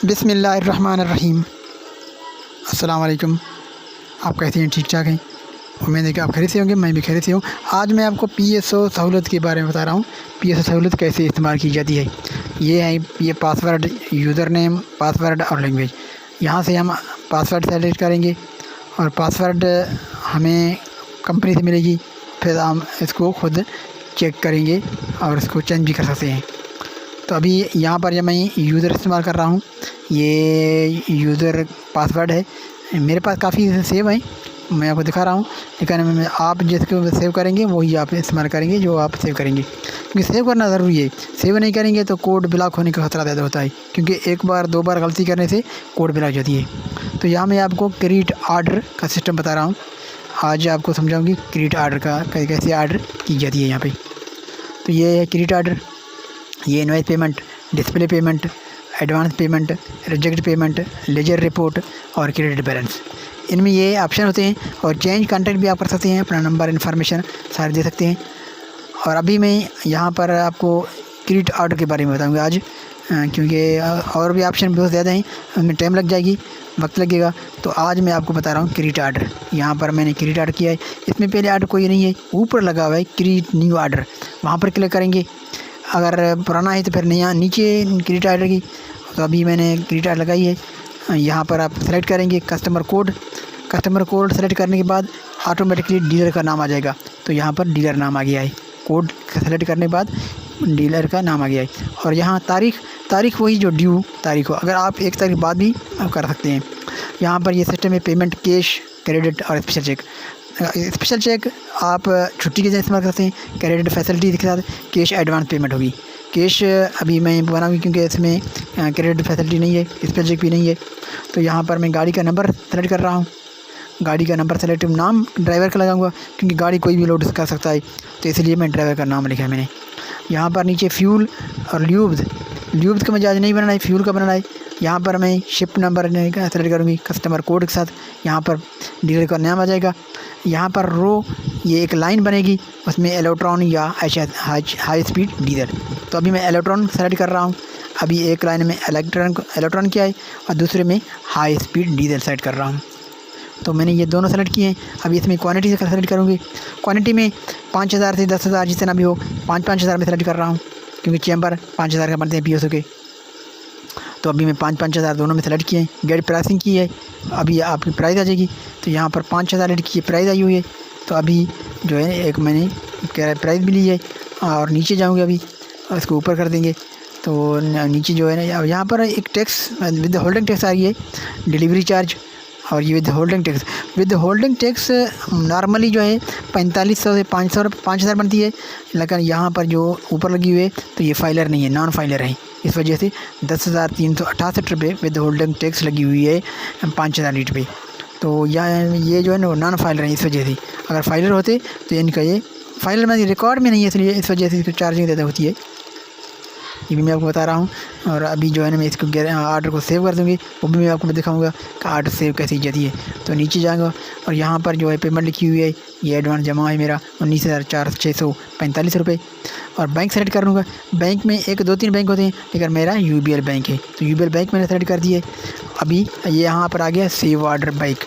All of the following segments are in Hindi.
बिस्मिल्लाहिर्रहमानिर्रहीम। अस्सलाम वालेकुम। आप कैसे हैं? ठीक ठाक हैं? उम्मीद है कि आप खैरियत से होंगे। मैं भी खैरियत से हूँ। आज मैं आपको पीएसओ सहूलत के बारे में बता रहा हूँ। पीएसओ सहूलत कैसे इस्तेमाल की जाती है। ये पासवर्ड, यूज़र नेम, पासवर्ड और लैंग्वेज। यहाँ से हम पासवर्ड सेलेक्ट करेंगे और पासवर्ड हमें कंपनी से मिलेगी। फिर हम इसको खुद चेक करेंगे और इसको चेंज भी कर सकते हैं। तो अभी यहाँ पर जब मैं यूज़र इस्तेमाल कर रहा हूँ, ये यूज़र पासवर्ड है। मेरे पास काफ़ी सेव है, मैं आपको दिखा रहा हूँ। लेकिन आप जिसको सेव करेंगे वही आप इस्तेमाल करेंगे जो आप सेव करेंगे, क्योंकि सेव करना ज़रूरी है। सेव नहीं करेंगे तो कोड ब्लॉक होने का खतरा ज़्यादा होता है, क्योंकि एक बार दो बार गलती करने से कोड ब्लॉक जाती है। तो यहाँ मैं आपको क्रिएट ऑर्डर का सिस्टम बता रहा हूँ। आज आपको समझाऊँगी क्रिएट ऑर्डर का कैसे ऑर्डर की जाती है यहाँ पर। तो ये है क्रिएट ऑर्डर। ये invoice payment, display payment, advance payment, reject payment, ledger report और क्रेडिट बैलेंस, इनमें ये ऑप्शन होते हैं। और चेंज कॉन्टैक्ट भी आप कर सकते हैं, अपना नंबर, इन्फॉर्मेशन सारे दे सकते हैं। और अभी मैं यहाँ पर आपको क्रिएट ऑर्डर के बारे में बताऊँगा आज, क्योंकि और भी ऑप्शन बहुत ज़्यादा हैं, उनमें टाइम लग जाएगी, वक्त लगेगा। तो आज मैं आपको बता रहा हूँ क्रिएट ऑर्डर। यहाँ पर मैंने क्रिएट ऑर्डर किया है। इसमें पहले ऑर्डर कोई नहीं है, ऊपर लगा हुआ है क्रिएट न्यू ऑर्डर, वहाँ पर क्लिक करेंगे। अगर पुराना है तो फिर नया नीचे क्रिएट ऑर्डर की। तो अभी मैंने क्रिएट ऑर्डर लगाई है। यहाँ पर आप सेलेक्ट करेंगे customer code. Customer code select करने के बाद ऑटोमेटिकली डीलर का नाम आ जाएगा। तो यहाँ पर डीलर नाम आ गया है। कोड सेलेक्ट करने के बाद डीलर का नाम आ गया है। और यहाँ तारीख वही जो ड्यू तारीख हो, अगर आप एक तारीख बाद भी आप कर सकते हैं। यहाँ पर ये सिस्टम है पेमेंट, कैश, क्रेडिट और स्पेशल चेक। स्पेशल चेक आप छुट्टी के दिन इस्तेमाल करते हैं। क्रेडिट फैसिलिटी के साथ कैश एडवांस पेमेंट होगी। कैश अभी मैं बनाऊँगी क्योंकि इसमें क्रेडिट फैसिलिटी नहीं है, स्पेशल चेक भी नहीं है। तो यहाँ पर मैं गाड़ी का नंबर सेलेक्ट कर रहा हूँ। गाड़ी का नंबर सेलेक्ट, नाम ड्राइवर का लगाऊंगा क्योंकि गाड़ी कोई भी लोड कर सकता है, तो इसलिए मैं ड्राइवर का नाम लिखा है मैंने। यहाँ पर नीचे फ्यूल और ल्यूब्स का मुझे नहीं बनाना है, फ्यूल का बनाना है। यहाँ पर मैं शिप नंबर सेलेक्ट करूँगी कस्टमर कोड के साथ। यहाँ पर डीलर का नाम आ जाएगा। यहाँ पर रो, ये एक लाइन बनेगी, उसमें इलेक्ट्रॉन या हाई स्पीड डीजल। तो अभी मैं इलेक्ट्रॉन सेलेक्ट कर रहा हूँ। अभी एक लाइन में इलेक्ट्रॉन किया है और दूसरे में हाई स्पीड डीजल सेलेक्ट कर रहा हूँ। तो मैंने ये दोनों सेलेक्ट किए हैं। अभी इसमें क्वांटिटी से सेलेक्ट करूँगी। क्वांटिटी में 5000 से 10,000 जितना भी हो, 5,000 में सेलेक्ट कर रहा हूँ, क्योंकि चैम्बर 5000 का बनते हैं पीएसओ के। तो अभी मैं 5,000 दोनों में सेलेक्ट किए हैं। गेट प्राइसिंग की है, अभी आपकी प्राइस आ जाएगी। तो यहाँ पर 5,000 की प्राइस आई हुई है। तो अभी जो है एक मैंने प्राइस भी ली है। और नीचे जाऊँगे अभी, इसको ऊपर कर देंगे। तो नीचे जो है ना, यहाँ पर एक टैक्स विद होल्डिंग टैक्स आ गई है, डिलीवरी चार्ज और ये विद होल्डिंग टैक्स नॉर्मली जो है 4500 से 5,000 बनती है। लेकिन यहाँ पर जो ऊपर लगी हुई है तो ये फाइलर नहीं है, नॉन फाइलर है। इस वजह से 10,368 रुपये विद होल्डिंग टैक्स लगी हुई है 5,000 लीटर पे। तो ये जो है ना नॉन फाइलर है। इस वजह से अगर फाइलर होते तो इनका ये फाइलर में रिकॉर्ड में नहीं है, इसलिए इस वजह से इसको चार्जिंग ज़्यादा होती है। ये भी मैं आपको बता रहा हूँ। और अभी जो है ना मैं इसको ऑर्डर को सेव कर दूँगी, वो भी मैं आपको दिखाऊंगा कि ऑर्डर सेव कैसे की जाती है। तो नीचे जाऊँगा और यहाँ पर जो है पेमेंट लिखी हुई है, ये एडवांस जमा है मेरा 19,645 रुपये। और बैंक सेलेक्ट कर लूँगा। बैंक में 1, 2, 3 बैंक होते हैं, लेकिन मेरा यूबीएल बैंक है, तो यूबीएल बैंक मैंने सेलेक्ट कर दिया है। अभी ये यहाँ पर आ गया सेव ऑर्डर बैंक।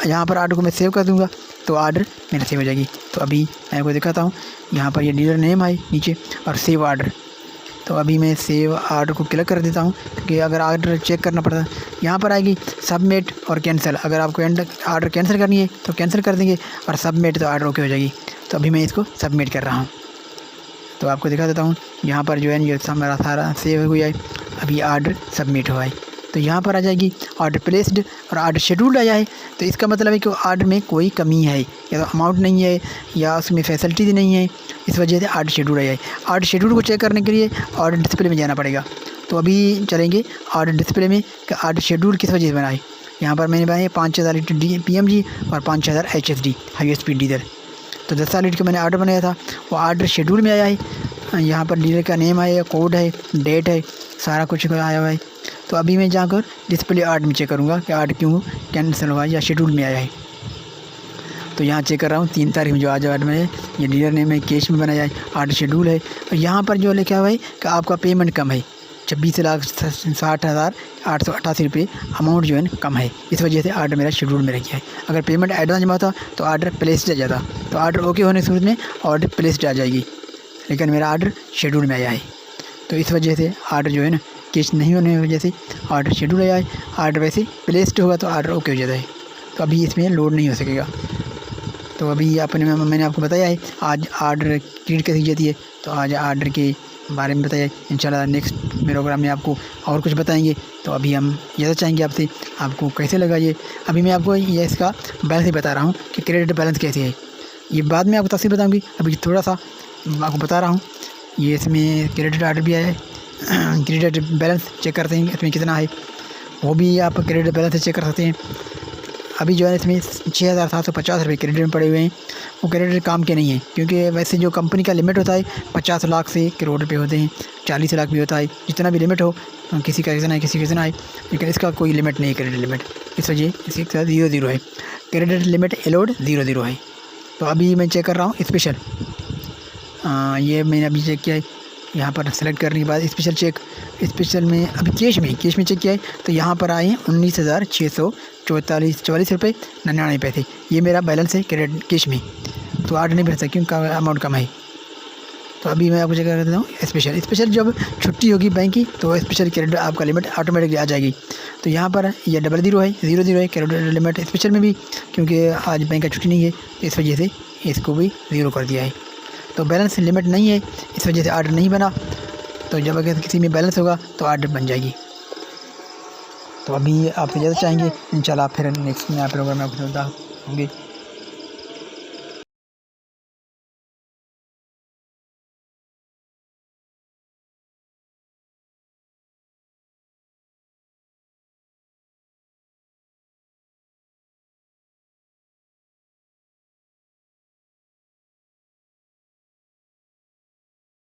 यहाँ पर ऑर्डर को मैं सेव कर दूँगा तो ऑर्डर मेरा सेव हो जाएगी। तो अभी मैं आपको दिखाता हूँ। यहाँ पर ये डीलर नेम है नीचे और सेव ऑर्डर। तो अभी मैं सेव ऑर्डर को क्लिक कर देता हूँ, क्योंकि अगर ऑर्डर चेक करना पड़ता है। यहाँ पर आएगी सबमिट और कैंसिल। अगर आपको ऑर्डर कैंसिल करनी है तो कैंसिल कर देंगे, और सबमिट तो ऑर्डर ओके हो जाएगी। तो अभी मैं इसको सबमिट कर रहा हूँ। तो आपको दिखा देता हूँ। यहाँ पर जो है ये मेरा सारा सेव हुआ है। अभी ऑर्डर सबमिट हुआ है। तो यहाँ पर आ जाएगी ऑर्डर प्लेस्ड और ऑर्डर शेड्यूल्ड आया है। तो इसका मतलब है कि ऑर्डर में कोई कमी है, या तो अमाउंट नहीं है या उसमें फैसिलिटी नहीं है, इस वजह से ऑर्डर शेड्यूल आया है। ऑर्डर शेड्यूल को चेक करने के लिए ऑर्डर डिस्प्ले में जाना पड़ेगा। तो अभी चलेंगे ऑर्डर डिस्प्ले में कि ऑर्डर शेड्यूल किस वजह से बना है। यहाँ पर मैंने बनाया 5,000 लीटर PMG और 5,000 HSD हाई स्पीड डीजल। तो 10,000 लीटर का मैंने ऑर्डर बनाया था, वो ऑर्डर शेड्यूल में आया है। यहाँ पर डीलर का नेम आया, कोड है, डेट है, सारा कुछ आया हुआ है। तो अभी मैं जाकर डिस्प्ले ऑर्डर में चेक करूँगा कि ऑर्डर क्यों कैंसिल हुआ या शेड्यूल में आया है। तो यहाँ चेक कर रहा हूँ 3 तारीख में जो आज ऑर्डर में है, ये डीलर नेम है, कैश में बनाया है, ऑर्डर शेड्यूल है। और यहाँ पर जो लिखा हुआ है कि आपका पेमेंट कम है, 26,60,888 अमाउंट जो है ना कम है, इस वजह से आर्डर मेरा शेड्यूल में रह गया है। अगर पेमेंट एडवांस जमा होता तो आर्डर प्लेस्ड आ जाता, तो आर्डर ओके होने की सूरत में आर्डर प्लेस्ड आ जाएगी, लेकिन मेरा आर्डर शेड्यूल में आया है। तो इस वजह से आर्डर जो है ना कैश नहीं होने की वजह से आर्डर शेड्यूल आया है। आर्डर वैसे प्लेस्ड होगा तो आर्डर ओके हो जाता है, तो अभी इसमें लोड नहीं हो सकेगा। तो अभी मैंने आपको बताया है आज आर्डर क्रिएट कैसे की जाती है, तो आज आर्डर के बारे में बताया। इंशाल्लाह नेक्स्ट प्रोग्राम में आपको और कुछ बताएंगे। तो अभी हम यह चाहेंगे आपसे, आपको कैसे लगा ये। अभी मैं आपको ये इसका बैलेंस ही बता रहा हूँ कि क्रेडिट बैलेंस कैसे है, ये बाद में आपको तफसील बताऊँगी। अभी थोड़ा सा आपको बता रहा हूँ। ये इसमें क्रेडिट आर्डर भी आया है, क्रेडिट बैलेंस चेक करते हैं इसमें कितना है, वो भी आप क्रेडिट बैलेंस से चेक कर सकते हैं। अभी जो है इसमें 6,750 रुपये क्रेडिट में पड़े हुए हैं। वो क्रेडिट काम के नहीं है, क्योंकि वैसे जो कंपनी का लिमिट होता है 50 लाख से करोड़ रुपये होते हैं, 40 लाख भी होता है, जितना भी लिमिट हो, किसी का कितना है किसी का कितना है, लेकिन इसका कोई लिमिट नहीं है क्रेडिट लिमिट। इस वजह इसके साथ 0 है, क्रेडिट लिमिट एलोड 0 है। तो अभी मैं चेक कर रहा हूँ स्पेशल, ये मैंने अभी चेक किया है। यहाँ पर सेलेक्ट करने के बाद स्पेशल चेक, स्पेशल में अभी कैश में चेक किया है, तो यहाँ पर आए हैं 19,644 रुपये 99 पैसे। ये मेरा बैलेंस है क्रेडिट कैश में, तो आर्डर नहीं भर सकता क्योंकि अमाउंट कम है। तो अभी मैं आपको चेक कर देता हूँ स्पेशल जब छुट्टी होगी बैंक की तो स्पेशल क्रेडिट आपका लिमिट ऑटोमेटिकली आ जाएगी। तो यहाँ पर यह 00 है, 00 है क्रेडिट लिमिट स्पेशल में भी, क्योंकि आज बैंक का छुट्टी नहीं है, तो इस वजह से इसको भी 0 कर दिया है। तो बैलेंस लिमिट नहीं है, इस वजह से आर्डर नहीं बना। तो जब अगर किसी में बैलेंस होगा तो आर्डर बन जाएगी। तो अभी आप इजाज़त चाहेंगे, इंशाल्लाह फिर नेक्स्ट में आप प्रोग्राम में आपको होंगे।